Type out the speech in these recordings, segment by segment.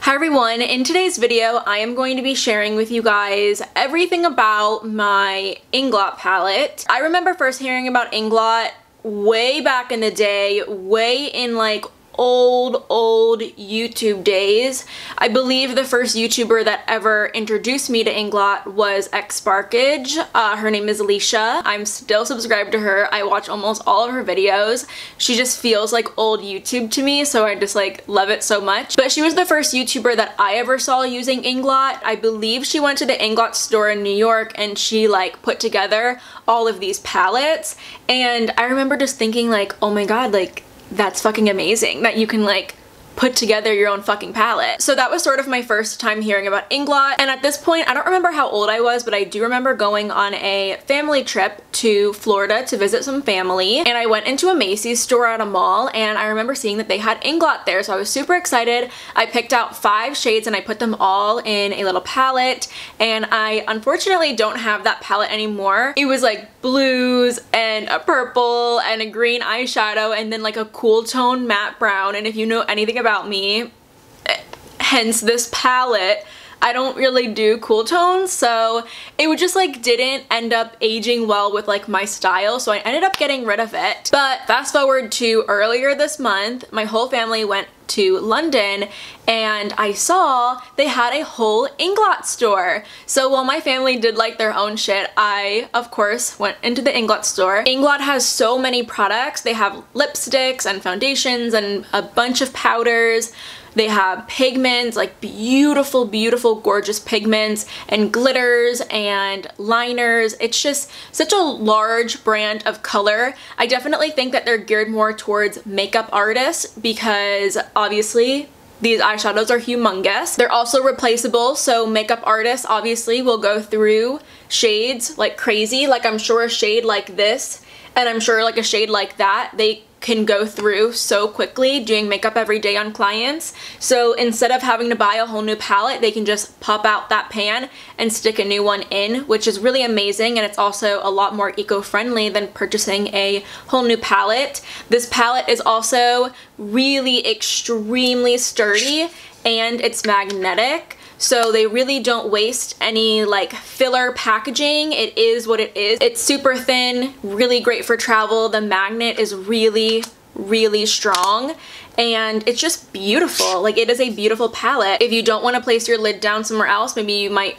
Hi everyone, in today's video I am going to be sharing with you guys everything about my Inglot palette. I remember first hearing about Inglot way back in the day, way in like old YouTube days. I believe the first YouTuber that ever introduced me to Inglot was xSparkage. Her name is Alicia. I'm still subscribed to her. I watch almost all of her videos. She just feels like old YouTube to me, so I just like love it so much. But she was the first YouTuber that I ever saw using Inglot. I believe she went to the Inglot store in New York and she like put together all of these palettes, and I remember just thinking like, oh my god, like that's fucking amazing that you can like put together your own fucking palette. So that was sort of my first time hearing about Inglot, and at this point I don't remember how old I was, but I do remember going on a family trip to Florida to visit some family, and I went into a Macy's store at a mall, and I remember seeing that they had Inglot there, so I was super excited. I picked out 5 shades and I put them all in a little palette, and I unfortunately don't have that palette anymore. It was like blues and a purple and a green eyeshadow and then like a cool tone matte brown, and if you know anything about me, hence this palette, I don't really do cool tones, so it would just like didn't end up aging well with like my style, so I ended up getting rid of it. But fast forward to earlier this month, my whole family went to London and I saw they had a whole Inglot store. So while my family did like their own shit, I of course went into the Inglot store. Inglot has so many products. They have lipsticks and foundations and a bunch of powders. They have pigments, like beautiful, gorgeous pigments and glitters and liners. It's just such a large brand of color. I definitely think that they're geared more towards makeup artists because obviously these eyeshadows are humongous. They're also replaceable, so makeup artists obviously will go through shades like crazy. Like I'm sure a shade like this and I'm sure like a shade like that, they can go through so quickly doing makeup every day on clients. So instead of having to buy a whole new palette, they can just pop out that pan and stick a new one in, which is really amazing, and it's also a lot more eco-friendly than purchasing a whole new palette. This palette is also really extremely sturdy and it's magnetic, so they really don't waste any like filler packaging. It is what it is. It's super thin, really great for travel. The magnet is really strong and it's just beautiful. Like it is a beautiful palette. If you don't want to place your lid down somewhere else, maybe you might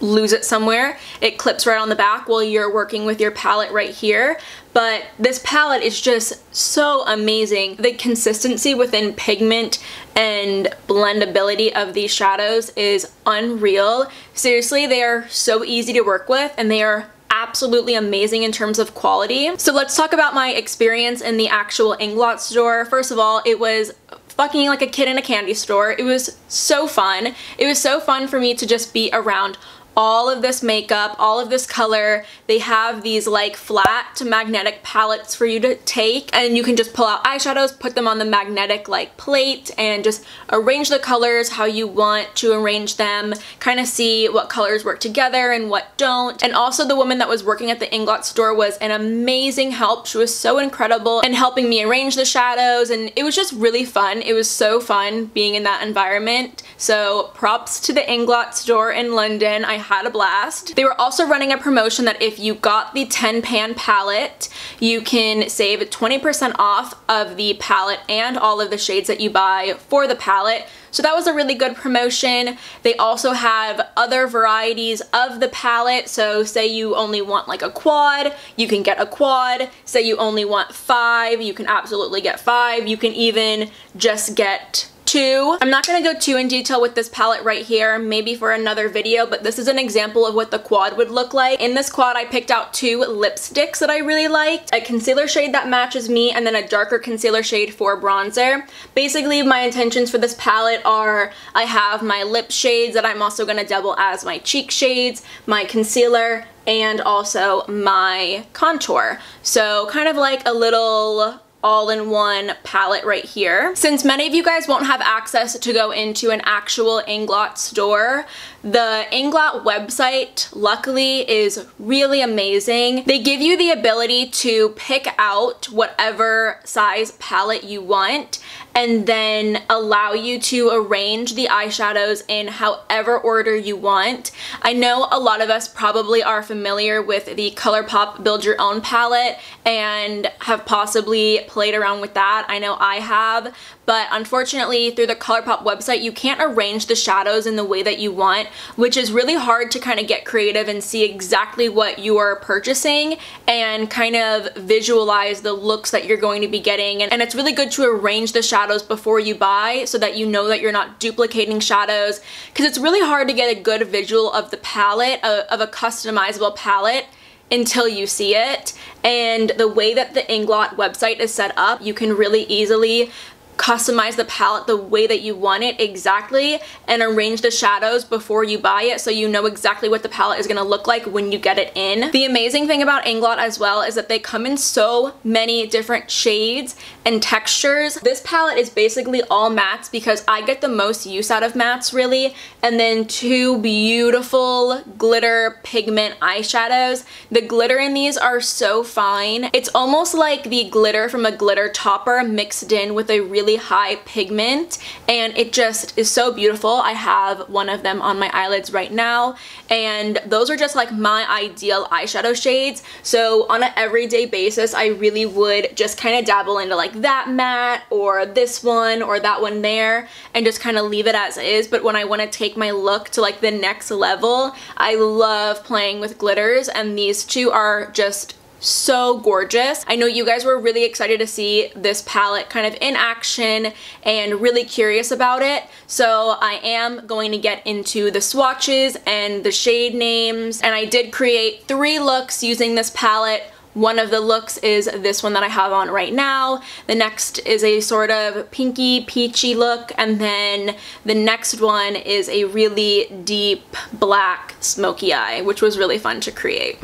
lose it somewhere, it clips right on the back while you're working with your palette right here. But this palette is just so amazing. The consistency within pigment and blendability of these shadows is unreal. Seriously, they are so easy to work with and they are absolutely amazing in terms of quality. So let's talk about my experience in the actual Inglot store. First of all, it was fucking like a kid in a candy store. It was so fun. It was so fun for me to just be around all of this makeup, all of this color. They have these like flat to magnetic palettes for you to take, and you can just pull out eyeshadows, put them on the magnetic like plate, and just arrange the colors how you want to arrange them, kind of see what colors work together and what don't. And also the woman that was working at the Inglot store was an amazing help. She was so incredible in helping me arrange the shadows, and it was just really fun. It was so fun being in that environment. So props to the Inglot store in London. I had a blast. They were also running a promotion that if you got the 10 pan palette, you can save 20% off of the palette and all of the shades that you buy for the palette. So that was a really good promotion. They also have other varieties of the palette. So say you only want like a quad, you can get a quad. Say you only want 5, you can absolutely get 5. You can even just get 2. I'm not going to go too in detail with this palette right here, maybe for another video, but this is an example of what the quad would look like. In this quad, I picked out 2 lipsticks that I really liked, a concealer shade that matches me, and then a darker concealer shade for bronzer. Basically, my intentions for this palette are I have my lip shades that I'm also going to double as my cheek shades, my concealer, and also my contour. So kind of like a little all-in-one palette right here. Since many of you guys won't have access to go into an actual Inglot store, the Inglot website, luckily, is really amazing. They give you the ability to pick out whatever size palette you want and then allow you to arrange the eyeshadows in however order you want. I know a lot of us probably are familiar with the ColourPop Build Your Own palette and have possibly played around with that. I know I have, but unfortunately through the ColourPop website you can't arrange the shadows in the way that you want, which is really hard to kind of get creative and see exactly what you are purchasing and kind of visualize the looks that you're going to be getting. And it's really good to arrange the shadows before you buy so that you know that you're not duplicating shadows, because it's really hard to get a good visual of the palette, of a customizable palette, until you see it. And the way that the Inglot website is set up, you can really easily customize the palette the way that you want it exactly and arrange the shadows before you buy it so you know exactly what the palette is going to look like when you get it in. The amazing thing about Inglot as well is that they come in so many different shades and textures. This palette is basically all mattes because I get the most use out of mattes really, and then two beautiful glitter pigment eyeshadows. The glitter in these are so fine. It's almost like the glitter from a glitter topper mixed in with a really high pigment, and it just is so beautiful. I have one of them on my eyelids right now, and those are just like my ideal eyeshadow shades. So on an everyday basis I really would just kind of dabble into like that matte or this one or that one there and just kind of leave it as is. But when I want to take my look to like the next level, I love playing with glitters, and these two are just so gorgeous. I know you guys were really excited to see this palette kind of in action and really curious about it, so I am going to get into the swatches and the shade names. And I did create 3 looks using this palette. One of the looks is this one that I have on right now. The next is a sort of pinky peachy look, and then the next one is a really deep black smoky eye, which was really fun to create.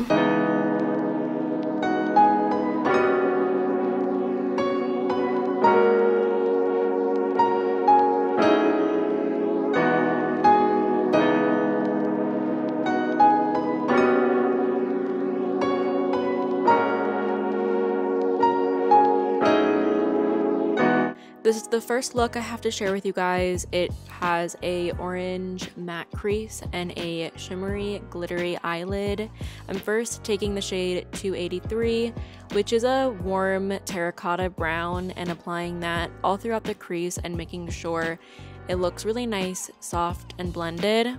This is the first look I have to share with you guys. It has a orange matte crease and a shimmery glittery eyelid. I'm first taking the shade 283, which is a warm terracotta brown, and applying that all throughout the crease and making sure it looks really nice, soft, and blended.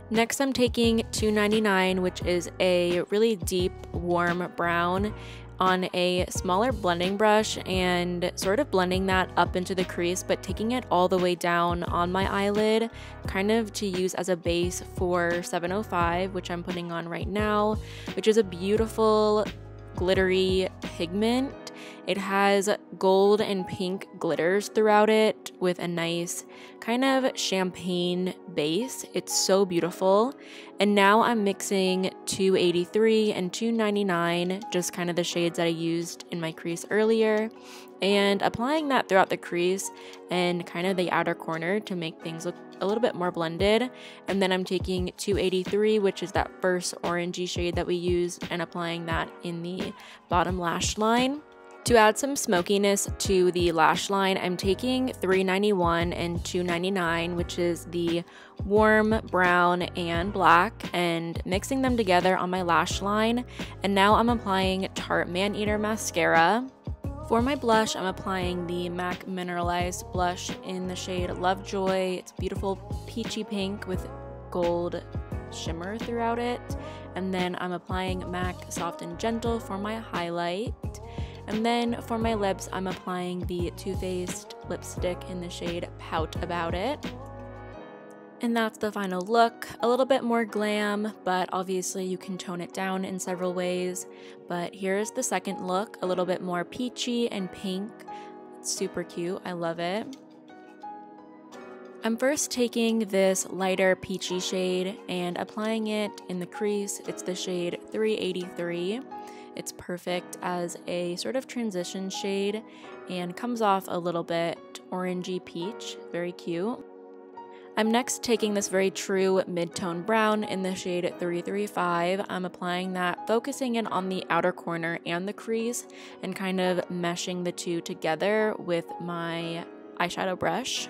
Next I'm taking 299, which is a really deep warm brown, on a smaller blending brush and sort of blending that up into the crease, but taking it all the way down on my eyelid, kind of to use as a base for 705, which I'm putting on right now, which is a beautiful glittery pigment. It has gold and pink glitters throughout it with a nice kind of champagne base. It's so beautiful. And now I'm mixing 283 and 299, just kind of the shades that I used in my crease earlier, and applying that throughout the crease and kind of the outer corner to make things look a little bit more blended. And then I'm taking 283, which is that first orangey shade that we used, and applying that in the bottom lash line. To add some smokiness to the lash line, I'm taking 391 and 299, which is the warm brown and black, and mixing them together on my lash line. And now I'm applying Tarte Maneater mascara. For my blush, I'm applying the MAC Mineralized blush in the shade Lovejoy. It's beautiful peachy pink with gold shimmer throughout it. And then I'm applying MAC Soft and Gentle for my highlight. And then for my lips, I'm applying the Too Faced lipstick in the shade Pout About It. And that's the final look. A little bit more glam, but obviously you can tone it down in several ways. But here's the second look, a little bit more peachy and pink. It's super cute, I love it. I'm first taking this lighter peachy shade and applying it in the crease. It's the shade 383. It's perfect as a sort of transition shade and comes off a little bit orangey peach, very cute. I'm next taking this very true mid-tone brown in the shade 335. I'm applying that, focusing in on the outer corner and the crease, and kind of meshing the two together with my eyeshadow brush.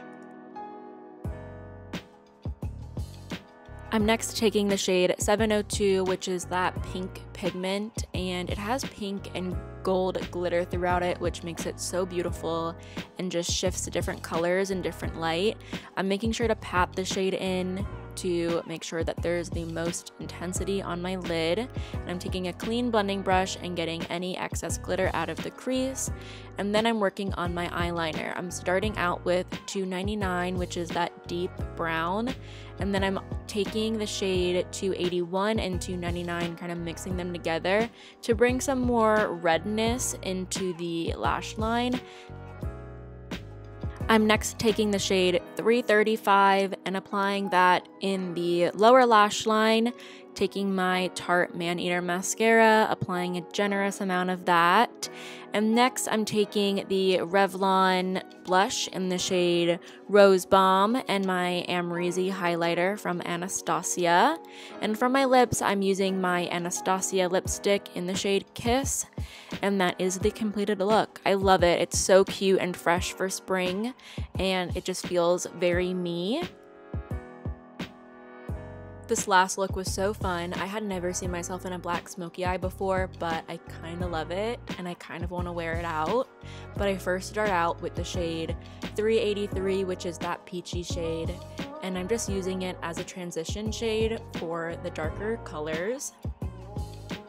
I'm next taking the shade 702, which is that pink pigment, and it has pink and gold glitter throughout it, which makes it so beautiful and just shifts to different colors and different light. I'm making sure to pat the shade in to make sure that there's the most intensity on my lid. And I'm taking a clean blending brush and getting any excess glitter out of the crease. And then I'm working on my eyeliner. I'm starting out with 299, which is that deep brown. And then I'm taking the shade 281 and 299, kind of mixing them together to bring some more redness into the lash line. I'm next taking the shade 335 and applying that in the lower lash line, taking my Tarte Maneater mascara, applying a generous amount of that. And next I'm taking the Revlon blush in the shade Rose Bomb and my Amrezy highlighter from Anastasia. And for my lips, I'm using my Anastasia lipstick in the shade Kiss. And that is the completed look. I love it. It's so cute and fresh for spring, and it just feels very me. This last look was so fun. I had never seen myself in a black smoky eye before, but I kind of love it and I kind of want to wear it out. But I first start out with the shade 383, which is that peachy shade, and I'm just using it as a transition shade for the darker colors.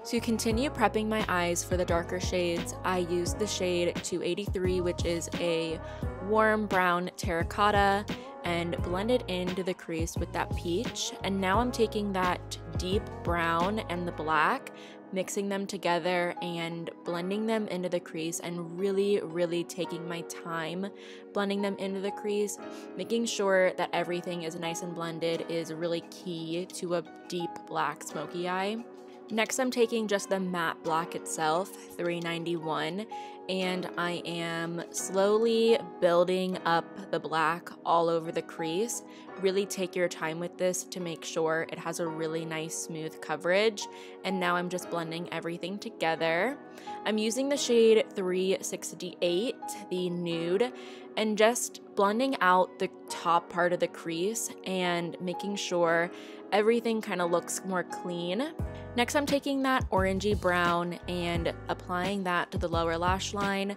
To continue prepping my eyes for the darker shades, I used the shade 283, which is a warm brown terracotta, and blended into the crease with that peach. And now I'm taking that deep brown and the black, mixing them together and blending them into the crease, and really taking my time blending them into the crease. Making sure that everything is nice and blended is really key to a deep black smoky eye. Next, I'm taking just the matte black itself, 391, and I am slowly building up the black all over the crease. Really take your time with this to make sure it has a really nice smooth coverage. And now I'm just blending everything together. I'm using the shade 368, the nude, and just blending out the top part of the crease and making sure everything kind of looks more clean. Next, I'm taking that orangey brown and applying that to the lower lash line,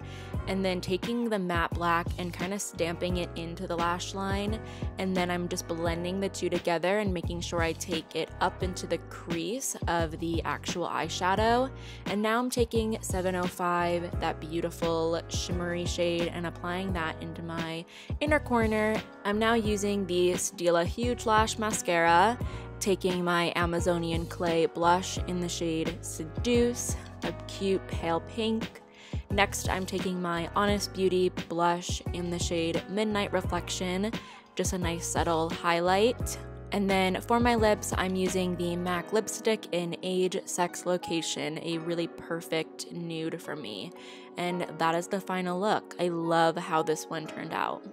and then taking the matte black and kind of stamping it into the lash line. And then I'm just blending the two together and making sure I take it up into the crease of the actual eyeshadow. And now I'm taking 705, that beautiful shimmery shade, and applying that into my inner corner. I'm now using the Stila Huge Lash Mascara, taking my Amazonian Clay blush in the shade Seduce, a cute pale pink. Next, I'm taking my Honest Beauty blush in the shade Midnight Reflection, just a nice subtle highlight. And then for my lips, I'm using the MAC lipstick in Age, Sex, Location, a really perfect nude for me. And that is the final look. I love how this one turned out.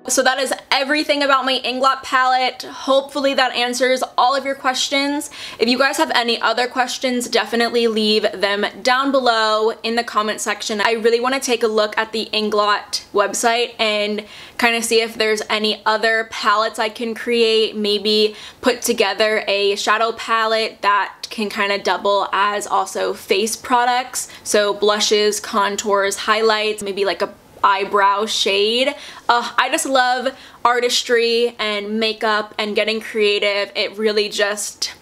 So that is everything about my Inglot palette. Hopefully that answers all of your questions. If you guys have any other questions, definitely leave them down below in the comment section. I really want to take a look at the Inglot website and kind of see if there's any other palettes I can create, maybe put together a shadow palette that can kind of double as also face products. So blushes, contours, highlights, maybe like a eyebrow shade. I just love artistry and makeup and getting creative. It really just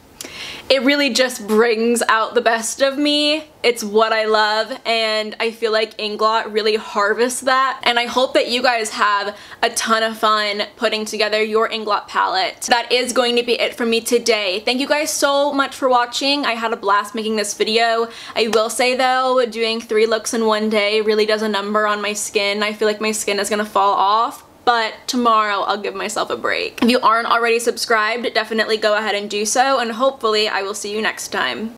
brings out the best of me. It's what I love, and I feel like Inglot really harvests that. And I hope that you guys have a ton of fun putting together your Inglot palette. That is going to be it for me today. Thank you guys so much for watching. I had a blast making this video. I will say though, doing 3 looks in one day really does a number on my skin. I feel like my skin is gonna fall off. But tomorrow I'll give myself a break. If you aren't already subscribed, definitely go ahead and do so, and hopefully I will see you next time.